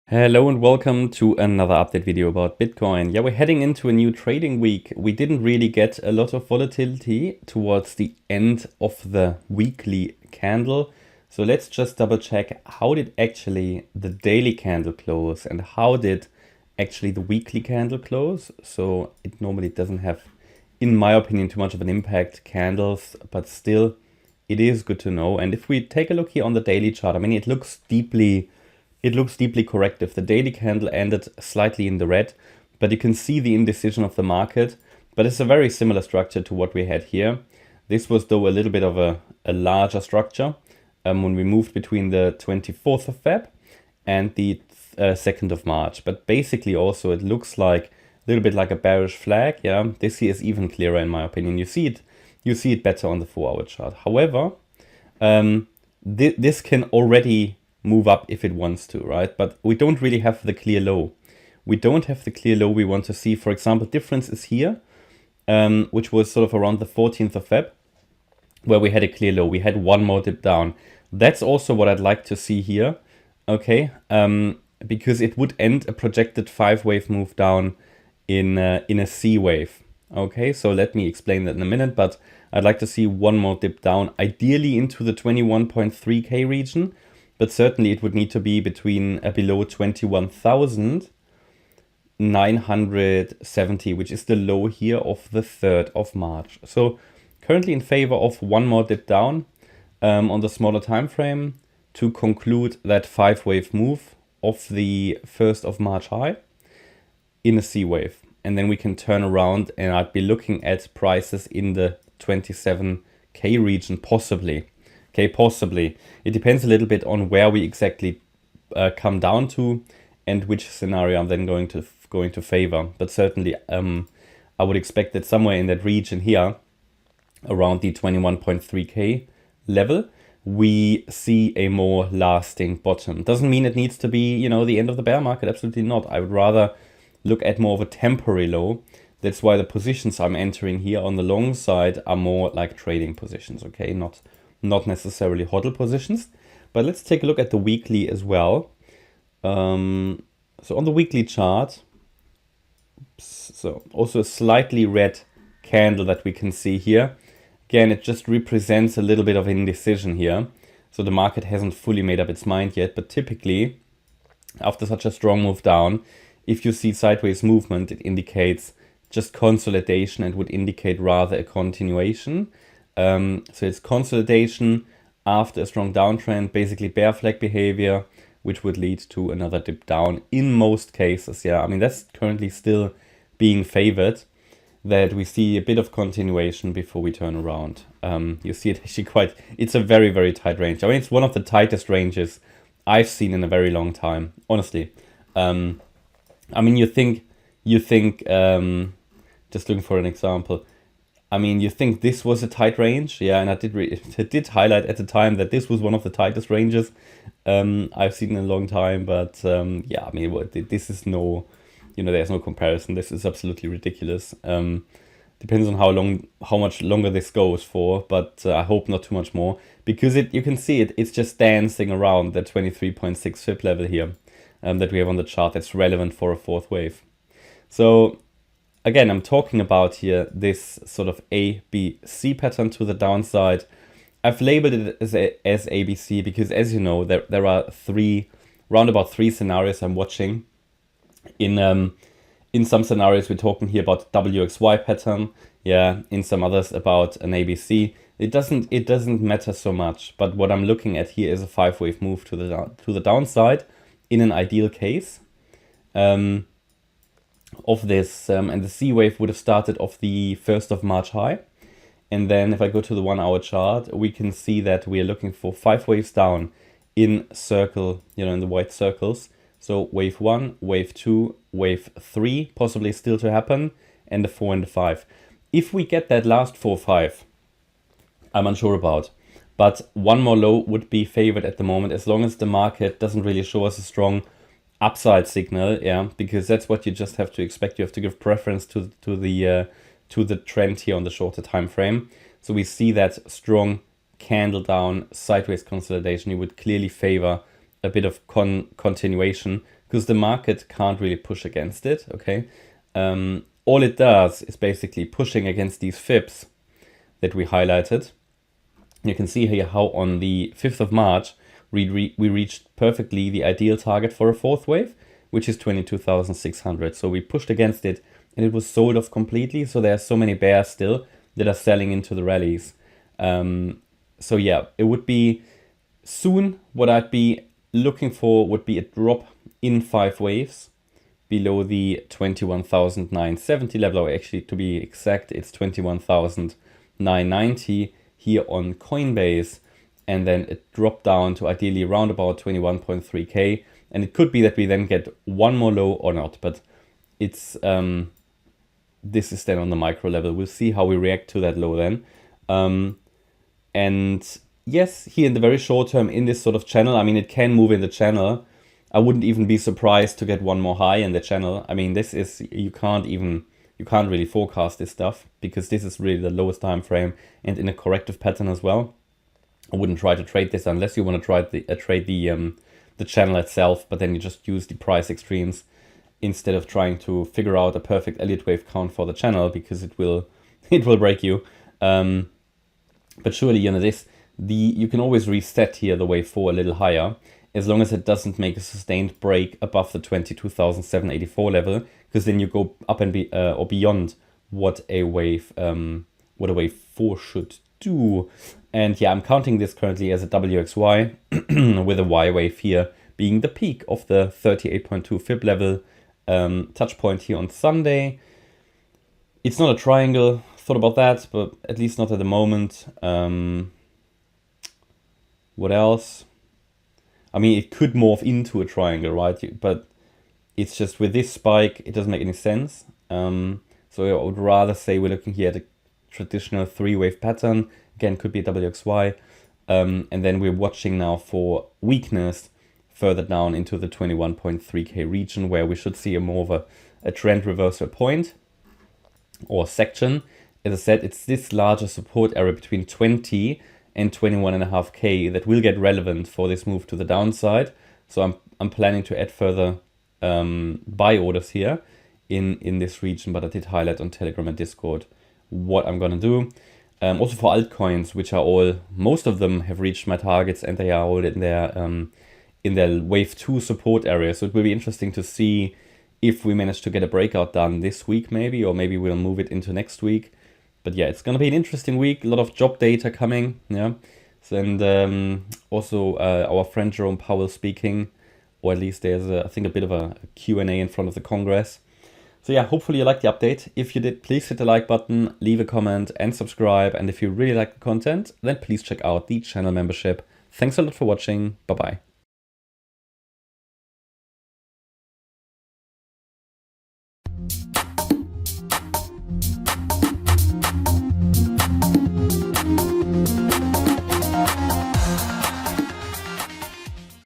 Hello and welcome to another update video about Bitcoin. Yeah, we're heading into a new trading week. We didn't really get a lot of volatility towards the end of the weekly candle. So let's just double check, how did actually the daily candle close and how did actually the weekly candle close? So it normally doesn't have, in my opinion, too much of an impact, candles, but still it is good to know. And if we take a look here on the daily chart, I mean, it looks deeply corrective. The daily candle ended slightly in the red, but you can see the indecision of the market. But it's a very similar structure to what we had here. This was though a little bit of a larger structure when we moved between the 24th of Feb and the 2nd of March. But basically also it looks like a little bit like a bearish flag. Yeah, this here is even clearer in my opinion. You see it better on the 4-hour chart. However, this can already move up if it wants to, right? But we don't really have the clear low. We don't have the clear low we want to see. For example, difference is here, which was sort of around the 14th of Feb, where we had a clear low. We had one more dip down. That's also what I'd like to see here, okay? Because it would end a projected 5-wave move down in a C wave. Okay, so let me explain that in a minute, but I'd like to see one more dip down, ideally into the 21.3K region, but certainly it would need to be between below 21,970, which is the low here of the 3rd of March. So currently in favor of one more dip down on the smaller time frame to conclude that 5-wave move of the 1st of March high in a C wave. And then we can turn around and I'd be looking at prices in the 27K region possibly. Okay, possibly. It depends a little bit on where we exactly come down to and which scenario I'm then going to favor. But certainly I would expect that somewhere in that region here, around the 21.3K level, we see a more lasting bottom. Doesn't mean it needs to be, you know, the end of the bear market. Absolutely not. I would rather look at more of a temporary low. That's why the positions I'm entering here on the long side are more like trading positions, okay? Not necessarily hodl positions. But let's take a look at the weekly as well. So on the weekly chart, so also a slightly red candle that we can see here. Again, it just represents a little bit of indecision here. So the market hasn't fully made up its mind yet, but typically after such a strong move down, if you see sideways movement, it indicates just consolidation and would indicate rather a continuation. So it's consolidation after a strong downtrend, basically bear flag behavior, which would lead to another dip down in most cases. Yeah, I mean, that's currently still being favored, that we see a bit of continuation before we turn around. You see it actually it's a very, very tight range. I mean, it's one of the tightest ranges I've seen in a very long time, honestly. I mean, you think, just looking for an example, I mean, you think this was a tight range, yeah, and I did highlight at the time that this was one of the tightest ranges I've seen in a long time, but yeah, I mean, this is no, you know, there's no comparison. This is absolutely ridiculous. Depends on how much longer this goes for, but I hope not too much more, because you can see it's just dancing around the 23.6 FIB level here that we have on the chart. That's relevant for a 4th wave. So again, I'm talking about here this sort of ABC pattern to the downside. I've labeled it as ABC because, as you know, there are round about three scenarios I'm watching. In some scenarios, we're talking here about WXY pattern. Yeah, in some others about an ABC. It doesn't matter so much. But what I'm looking at here is a 5-wave move to the downside in an ideal case. Of this, and the C wave would have started off the 1st of March high. And then if I go to the 1-hour chart, we can see that we are looking for 5 waves down in circle, you know, in the white circles. So wave 1, wave 2, wave 3, possibly still to happen, and the 4 and the 5. If we get that last 4, 5, I'm unsure about. But one more low would be favored at the moment, as long as the market doesn't really show us a strong upside signal, yeah, because that's what you just have to expect. You have to give preference to the trend here on the shorter time frame. So we see that strong candle down sideways consolidation. You would clearly favor a bit of continuation because the market can't really push against it, okay? All it does is basically pushing against these fibs that we highlighted. You can see here how on the 5th of March, we reached perfectly the ideal target for a fourth wave, which is 22,600. So we pushed against it and it was sold off completely. So there are so many bears still that are selling into the rallies. So yeah, it would be soon what I'd be looking for would be a drop in 5 waves below the 21,970 level, or actually to be exact, it's 21,990 here on Coinbase, and then it dropped down to ideally around about 21.3k, and it could be that we then get one more low or not, but it's this is then on the micro level. We'll see how we react to that low then. And yes, here in the very short term in this sort of channel, I mean, it can move in the channel. I wouldn't even be surprised to get one more high in the channel. I mean, this is, you can't really forecast this stuff, because this is really the lowest time frame and in a corrective pattern as well. I wouldn't try to trade this unless you want to try trade the channel itself, but then you just use the price extremes instead of trying to figure out a perfect Elliott Wave count for the channel, because it will break you. But surely, you know, you can always reset here the wave 4 a little higher, as long as it doesn't make a sustained break above the 22,784 level, because then you go up and or beyond what a wave 4 should do. And yeah, I'm counting this currently as a WXY with a Y wave here being the peak of the 38.2 fib level touch point here on Sunday. It's not a triangle, thought about that, but at least not at the moment. What else? I mean, it could morph into a triangle, right? But it's just with this spike, it doesn't make any sense. So I would rather say we're looking here at a traditional 3-wave pattern. Again, could be a WXY. And then we're watching now for weakness further down into the 21.3k region, where we should see a more of a trend reversal point or section. As I said, it's this larger support area between 20 and 21.5k that will get relevant for this move to the downside. So I'm planning to add further buy orders here in this region, but I did highlight on Telegram and Discord what I'm gonna do. Also for altcoins, which are most of them have reached my targets, and they are all in their wave 2 support area. So it will be interesting to see if we manage to get a breakout done this week maybe, or maybe we'll move it into next week. But yeah, it's going to be an interesting week. A lot of job data coming. Yeah. So, and also our friend Jerome Powell speaking, or at least there's, I think, a bit of a Q&A in front of the Congress. So yeah, hopefully you liked the update. If you did, please hit the like button, leave a comment and subscribe. And if you really like the content, then please check out the channel membership. Thanks a lot for watching. Bye-bye.